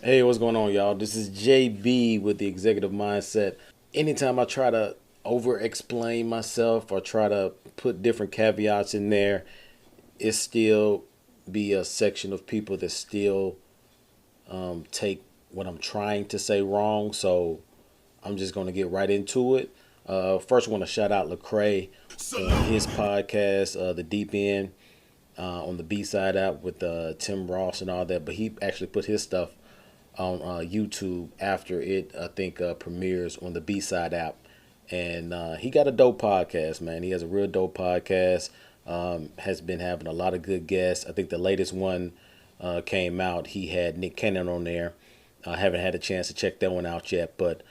Hey, what's going on, y'all? This is JB with the Executive Mindset. Anytime I try to over explain myself or try to put different caveats in there, it still be a section of people that still take what I'm trying to say wrong. So I'm just going to get right into it. First, I want to shout out Lecrae on his podcast, The Deep End, on the B Side app with Tim Ross and all that. But he actually put his stuff on YouTube after it, I think, premieres on the B Side app. And he got a dope podcast, man. He has a real dope podcast. Has been having a lot of good guests. I think the latest one came out. He had Nick Cannon on there. I haven't had a chance to check that one out yet. But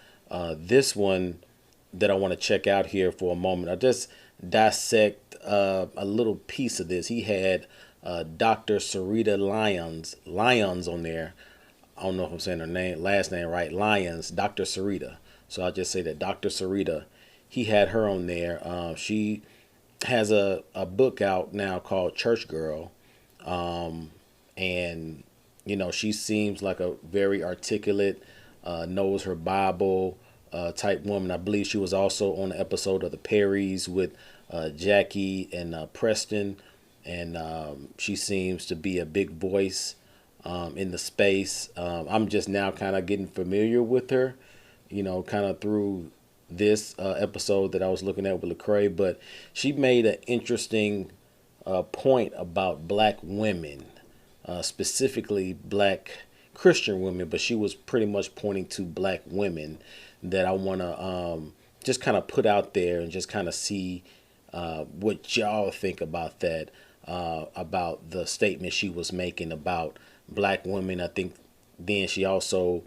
this one that I want to check out here for a moment, I just dissect a little piece of this. He had Dr. Sarita Lyons on there. I don't know if I'm saying her last name right. Lyons, Dr. Sarita. So I'll just say that Dr. Sarita, he had her on there. She has a book out now called Church Girl. And, you know, she seems like a very articulate, knows her Bible type woman. I believe she was also on an episode of The Perrys with Jackie and Preston. And she seems to be a big voice in the space. I'm just now kind of getting familiar with her, you know, kind of through this episode that I was looking at with Lecrae. But she made an interesting point about black women, specifically black Christian women, but she was pretty much pointing to black women that I want to just kind of put out there and just kind of see what y'all think about that, about the statement she was making about black women. I think then she also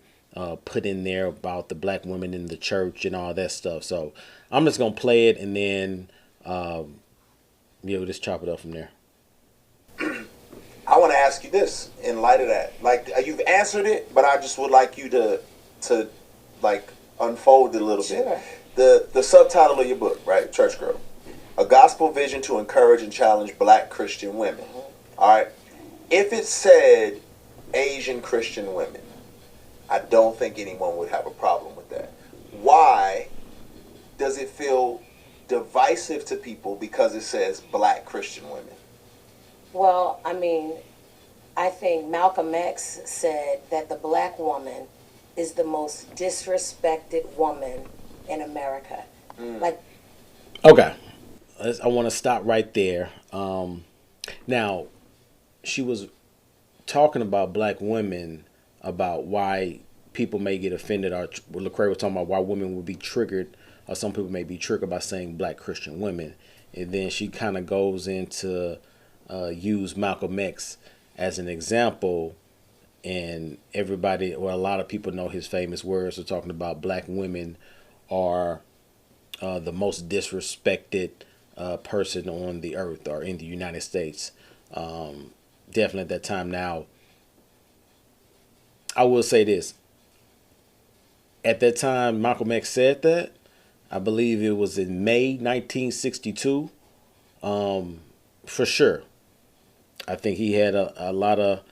put in there about the black women in the church and all that stuff. So I'm just going to play it and then just chop it up from there. I want to ask you this in light of that. Like, you've answered it, but I just would like you to like unfold it a little bit. The subtitle of your book, right? Church Girl. A gospel vision to encourage and challenge black Christian women. All right. If it said Asian Christian women, I don't think anyone would have a problem with that. Why does it feel divisive to people because it says black Christian women? Well, I mean, I think Malcolm X said that the black woman is the most disrespected woman in America. Okay. I want to stop right there. Now, she was talking about black women, about why people may get offended, or Lecrae was talking about why women would be triggered, or some people may be triggered by saying black Christian women. And then she kind of goes into use Malcolm X as an example, and everybody, or a lot of people know his famous words of talking about black women are the most disrespected person on the earth or in the United States. Definitely at that time. Now, I will say this. At that time, Malcolm X said that. I believe it was in May 1962. For sure. I think he had a lot of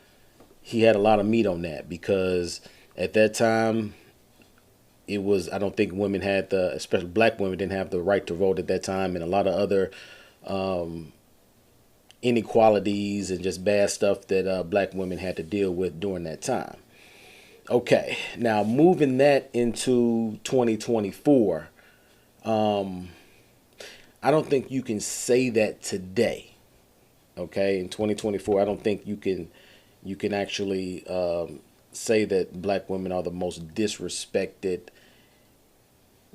meat on that, because at that time it was, I don't think women had especially black women didn't have the right to vote at that time, and a lot of other inequalities and just bad stuff that black women had to deal with during that time. Okay, now moving that into 2024, I don't think you can say that today. Okay, in 2024, I don't think you can actually say that black women are the most disrespected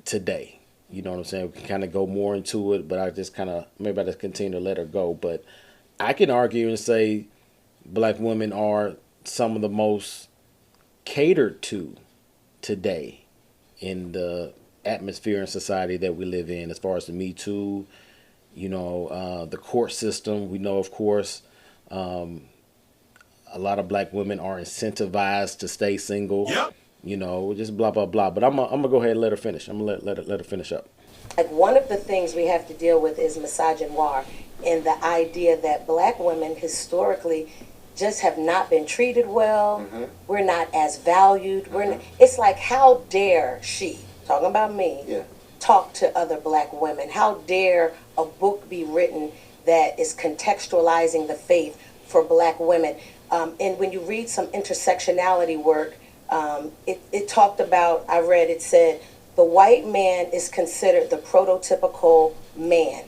today. You know what I'm saying? We can kind of go more into it, but I just maybe I just continue to let her go. But I can argue and say black women are some of the most catered to today in the atmosphere and society that we live in, as far as the Me Too, the court system. We know, of course, a lot of black women are incentivized to stay single. Yep. Just blah, blah, blah. But I'm going to go ahead and let her finish. I'm going to let her finish up. Like, one of the things we have to deal with is misogyny, and the idea that black women historically just have not been treated well. We're not as valued. It's like, how dare she, talking about me, talk to other black women? How dare a book be written that is contextualizing the faith for black women? And when you read some intersectionality work, it talked about, I read, it said, the white man is considered the prototypical man.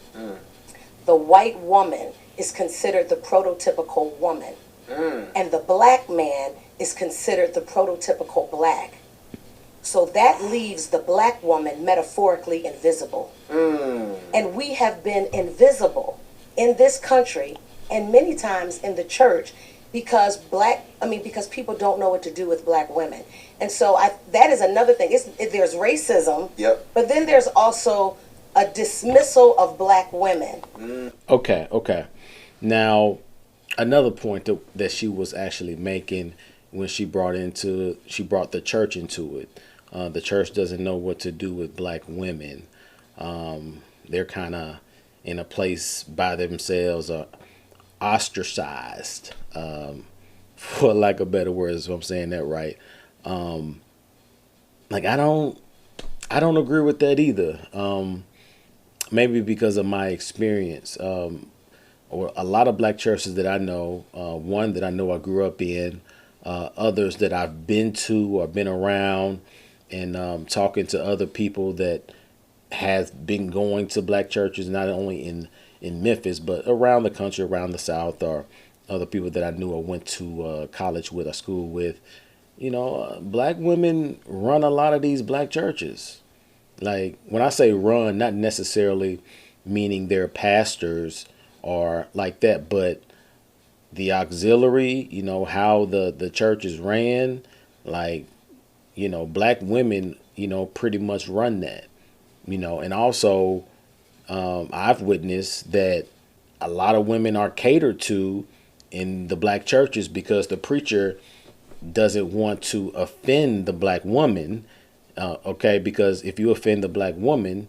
The white woman is considered the prototypical woman. And the black man is considered the prototypical black. So that leaves the black woman metaphorically invisible. And we have been invisible in this country and many times in the church because because people don't know what to do with black women. And so that is another thing. There's racism, but then there's also a dismissal of black women. Okay. Now, another point that she was actually making when she brought the church into it. The church doesn't know what to do with black women. They're kind of in a place by themselves, ostracized, for lack of better words, if I'm saying that right. I don't agree with that either. Maybe because of my experience, or a lot of black churches that I know, one that I know I grew up in, others that I've been to or been around, and talking to other people that have been going to black churches, not only in Memphis, but around the country, around the South, or other people that I knew or went to college with or school with. Black women run a lot of these black churches. Like, when I say run, not necessarily meaning they're pastors or like that, but the auxiliary, how the church is ran, like, black women, pretty much run that, and also I've witnessed that a lot of women are catered to in the black churches because the preacher doesn't want to offend the black woman. Okay, because if you offend the black woman,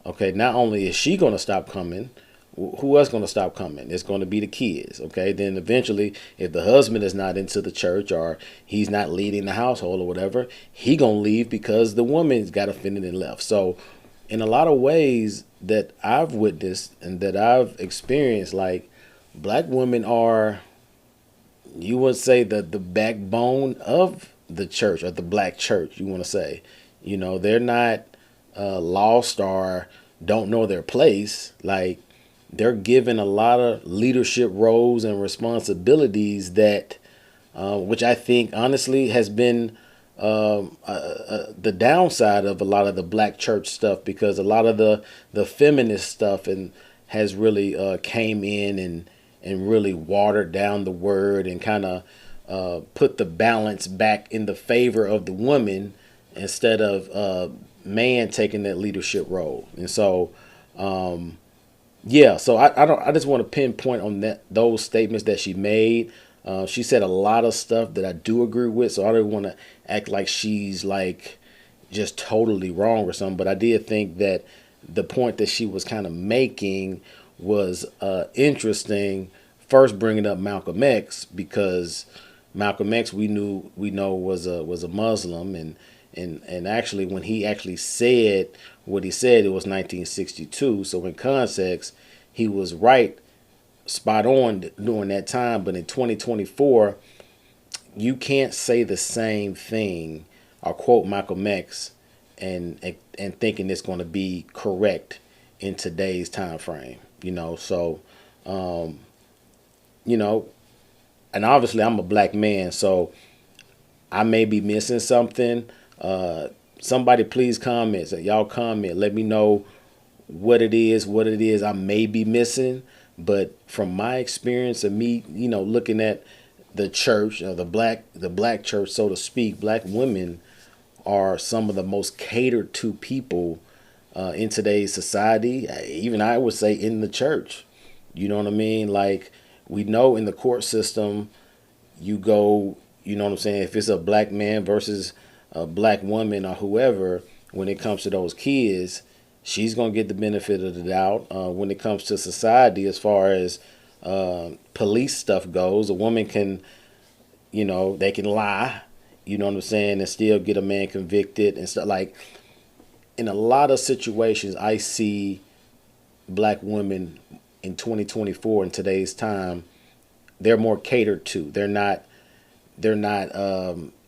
okay, not only is she going to stop coming, who else going to stop coming? It's going to be the kids. Okay, then eventually, if the husband is not into the church or he's not leading the household or whatever, he going to leave because the woman's got offended and left. So in a lot of ways that I've witnessed and that I've experienced, like, black women are, you would say, the backbone of the church, or the black church, you want to say. They're not lost or don't know their place. Like, they're given a lot of leadership roles and responsibilities that, which I think honestly has been the downside of a lot of the black church stuff, because a lot of the feminist stuff and has really came in and really watered down the word and kind of put the balance back in the favor of the woman instead of man taking that leadership role. And so, so I just want to pinpoint on those statements that she made. She said a lot of stuff that I do agree with, so I don't want to act like she's like just totally wrong or something. But I did think that the point that she was kind of making was interesting. First, bringing up Malcolm X, because Malcolm X we know was a Muslim, and actually when he actually said what he said, it was 1962. So in context, he was right, spot on during that time. But in 2024, you can't say the same thing or quote Malcolm X and thinking it's going to be correct in today's time frame. So and obviously I'm a black man, so I may be missing something. Somebody please comment. Y'all comment. Let me know what it is I may be missing. But from my experience of me, looking at the church, the black church, so to speak, black women are some of the most catered to people in today's society. Even I would say in the church. You know what I mean? Like, we know in the court system, you go, you know what I'm saying? If it's a black man versus a black woman or whoever, when it comes to those kids, she's going to get the benefit of the doubt. When it comes to society, as far as police stuff goes. A woman can, they can lie, you know what I'm saying, and still get a man convicted and stuff. Like, in a lot of situations, I see black women in 2024 in today's time, they're more catered to. They're not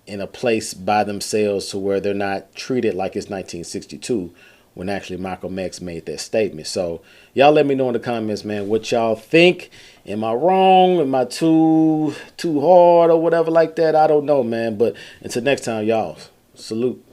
in a place by themselves to where they're not treated like it's 1962 when actually Malcolm X made that statement. So y'all let me know in the comments, man, what y'all think. Am I wrong? Am I too hard or whatever like that? I don't know, man. But until next time, y'all, salute.